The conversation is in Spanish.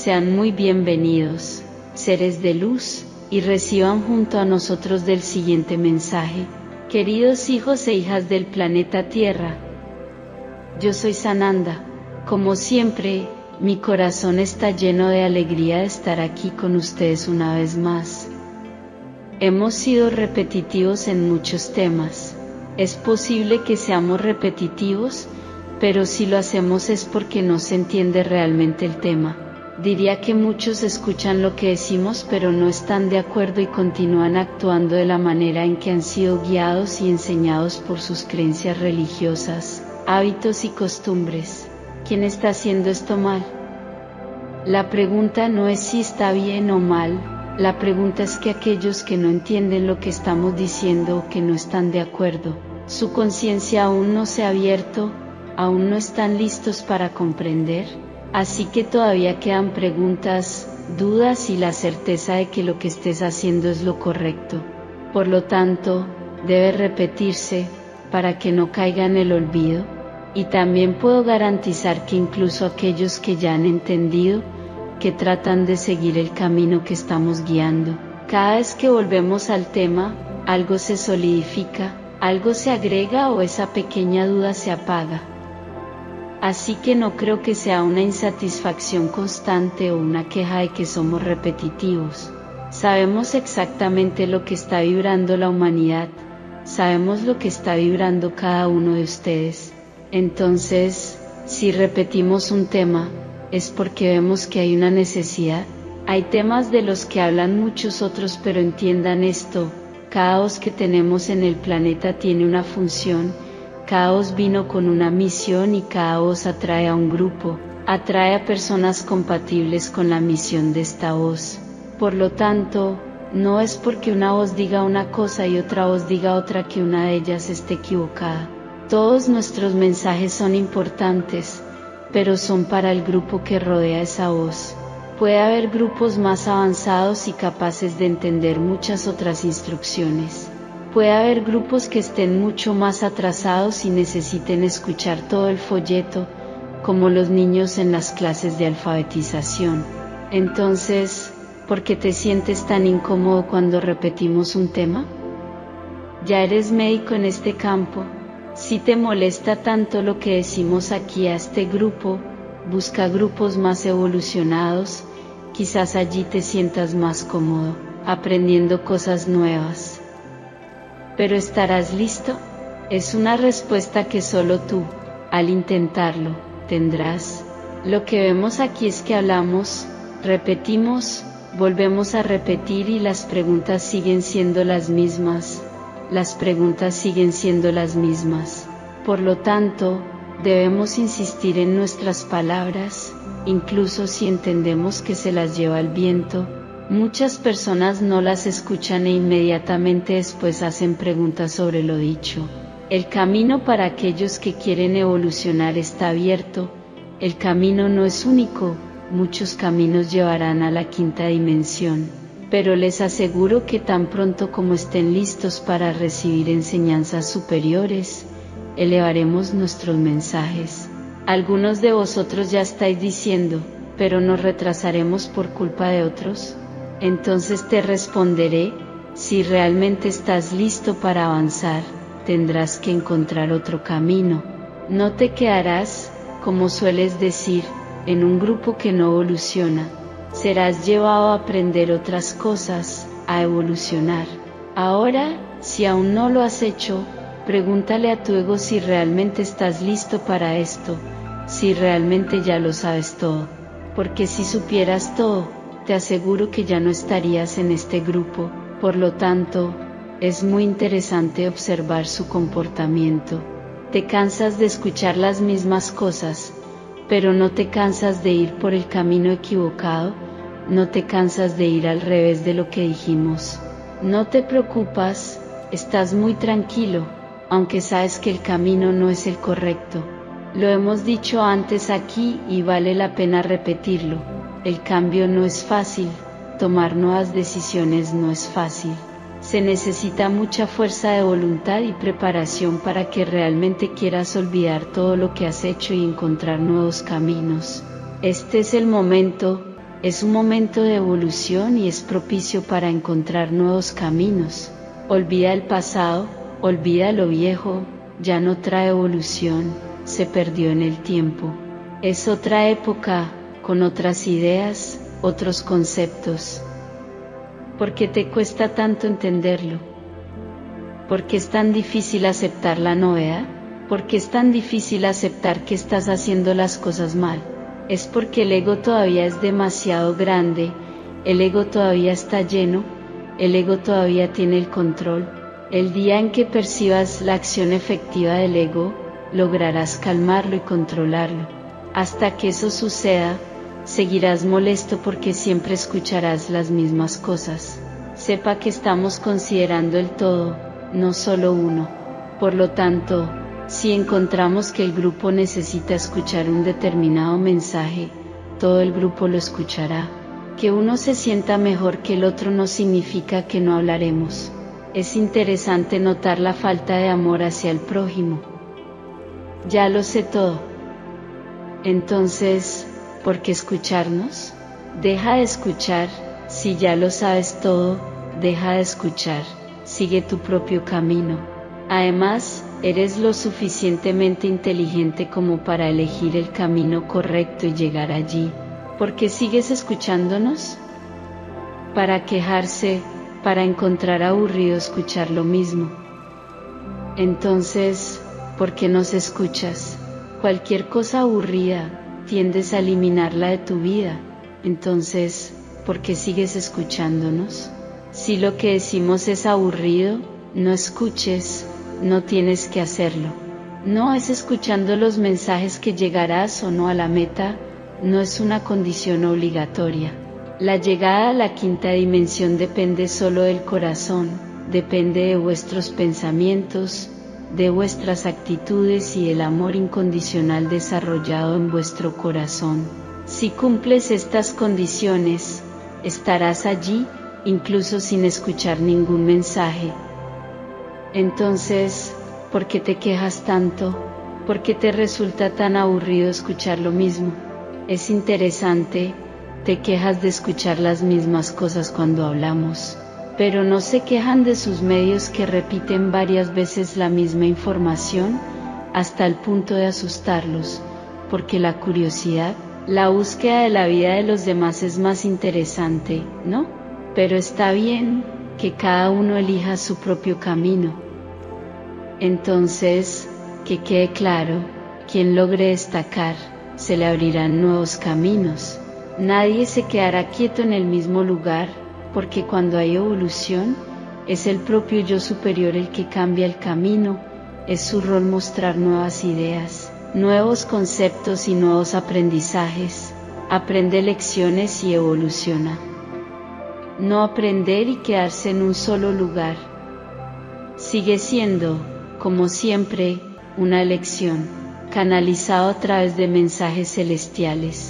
Sean muy bienvenidos, seres de luz, y reciban junto a nosotros del siguiente mensaje. Queridos hijos e hijas del planeta Tierra, yo soy Sananda. Como siempre, mi corazón está lleno de alegría de estar aquí con ustedes una vez más. Hemos sido repetitivos en muchos temas. Es posible que seamos repetitivos, pero si lo hacemos es porque no se entiende realmente el tema. Diría que muchos escuchan lo que decimos pero no están de acuerdo y continúan actuando de la manera en que han sido guiados y enseñados por sus creencias religiosas, hábitos y costumbres. ¿Quién está haciendo esto mal? La pregunta no es si está bien o mal, la pregunta es que aquellos que no entienden lo que estamos diciendo o que no están de acuerdo, su conciencia aún no se ha abierto, aún no están listos para comprender. Así que todavía quedan preguntas, dudas y la certeza de que lo que estés haciendo es lo correcto. Por lo tanto, debe repetirse, para que no caiga en el olvido, y también puedo garantizar que incluso aquellos que ya han entendido, que tratan de seguir el camino que estamos guiando, cada vez que volvemos al tema, algo se solidifica, algo se agrega o esa pequeña duda se apaga. Así que no creo que sea una insatisfacción constante o una queja de que somos repetitivos. Sabemos exactamente lo que está vibrando la humanidad, sabemos lo que está vibrando cada uno de ustedes. Entonces, si repetimos un tema, es porque vemos que hay una necesidad. Hay temas de los que hablan muchos otros, pero entiendan esto, cada voz que tenemos en el planeta tiene una función. Cada voz vino con una misión y cada voz atrae a un grupo, atrae a personas compatibles con la misión de esta voz. Por lo tanto, no es porque una voz diga una cosa y otra voz diga otra que una de ellas esté equivocada. Todos nuestros mensajes son importantes, pero son para el grupo que rodea esa voz. Puede haber grupos más avanzados y capaces de entender muchas otras instrucciones. Puede haber grupos que estén mucho más atrasados y necesiten escuchar todo el folleto, como los niños en las clases de alfabetización. Entonces, ¿por qué te sientes tan incómodo cuando repetimos un tema? Ya eres médico en este campo. Si te molesta tanto lo que decimos aquí a este grupo, busca grupos más evolucionados, quizás allí te sientas más cómodo, aprendiendo cosas nuevas. ¿Pero estarás listo? Es una respuesta que solo tú, al intentarlo, tendrás. Lo que vemos aquí es que hablamos, repetimos, volvemos a repetir y las preguntas siguen siendo las mismas. Las preguntas siguen siendo las mismas. Por lo tanto, debemos insistir en nuestras palabras, incluso si entendemos que se las lleva el viento. Muchas personas no las escuchan e inmediatamente después hacen preguntas sobre lo dicho. El camino para aquellos que quieren evolucionar está abierto. El camino no es único, muchos caminos llevarán a la quinta dimensión, pero les aseguro que tan pronto como estén listos para recibir enseñanzas superiores, elevaremos nuestros mensajes. Algunos de vosotros ya estáis diciendo, ¿pero nos retrasaremos por culpa de otros? Entonces te responderé, si realmente estás listo para avanzar, tendrás que encontrar otro camino. No te quedarás, como sueles decir, en un grupo que no evoluciona. Serás llevado a aprender otras cosas, a evolucionar. Ahora, si aún no lo has hecho, pregúntale a tu ego si realmente estás listo para esto, si realmente ya lo sabes todo. Porque si supieras todo, te aseguro que ya no estarías en este grupo. Por lo tanto, es muy interesante observar su comportamiento. Te cansas de escuchar las mismas cosas, pero no te cansas de ir por el camino equivocado, no te cansas de ir al revés de lo que dijimos. No te preocupas, estás muy tranquilo, aunque sabes que el camino no es el correcto. Lo hemos dicho antes aquí y vale la pena repetirlo. El cambio no es fácil, tomar nuevas decisiones no es fácil. Se necesita mucha fuerza de voluntad y preparación para que realmente quieras olvidar todo lo que has hecho y encontrar nuevos caminos. Este es el momento, Es un momento de evolución y es propicio para encontrar nuevos caminos. Olvida el pasado, olvida lo viejo, ya no trae evolución, se perdió en el tiempo. Es otra época, con otras ideas, otros conceptos. ¿Por qué te cuesta tanto entenderlo? ¿Por qué es tan difícil aceptar la novedad? ¿Por qué es tan difícil aceptar que estás haciendo las cosas mal? Es porque el ego todavía es demasiado grande, el ego todavía está lleno, el ego todavía tiene el control. El día en que percibas la acción efectiva del ego, lograrás calmarlo y controlarlo. Hasta que eso suceda, seguirás molesto porque siempre escucharás las mismas cosas. Sepa que estamos considerando el todo, no solo uno. Por lo tanto, si encontramos que el grupo necesita escuchar un determinado mensaje, todo el grupo lo escuchará. Que uno se sienta mejor que el otro no significa que no hablaremos. Es interesante notar la falta de amor hacia el prójimo. Ya lo sé todo. Entonces, ¿por qué escucharnos? Deja de escuchar, si ya lo sabes todo, deja de escuchar, sigue tu propio camino. Además, eres lo suficientemente inteligente como para elegir el camino correcto y llegar allí. ¿Por qué sigues escuchándonos? Para quejarse, para encontrar aburrido escuchar lo mismo. Entonces, ¿por qué nos escuchas? Cualquier cosa aburrida, tiendes a eliminarla de tu vida. Entonces, ¿por qué sigues escuchándonos? Si lo que decimos es aburrido, no escuches, no tienes que hacerlo. No es escuchando los mensajes que llegarás o no a la meta, no es una condición obligatoria. La llegada a la quinta dimensión depende solo del corazón, depende de vuestros pensamientos, de vuestras actitudes y del amor incondicional desarrollado en vuestro corazón. Si cumples estas condiciones, estarás allí, incluso sin escuchar ningún mensaje. Entonces, ¿por qué te quejas tanto? ¿Por qué te resulta tan aburrido escuchar lo mismo? Es interesante, te quejas de escuchar las mismas cosas cuando hablamos, pero no se quejan de sus medios que repiten varias veces la misma información, hasta el punto de asustarlos, porque la curiosidad, la búsqueda de la vida de los demás es más interesante, ¿no? Pero está bien, que cada uno elija su propio camino. Entonces, que quede claro, quien logre destacar, se le abrirán nuevos caminos. Nadie se quedará quieto en el mismo lugar, porque cuando hay evolución, es el propio yo superior el que cambia el camino, es su rol mostrar nuevas ideas, nuevos conceptos y nuevos aprendizajes. Aprende lecciones y evoluciona. No aprender y quedarse en un solo lugar. Sigue siendo, como siempre, una lección, canalizado a través de mensajes celestiales.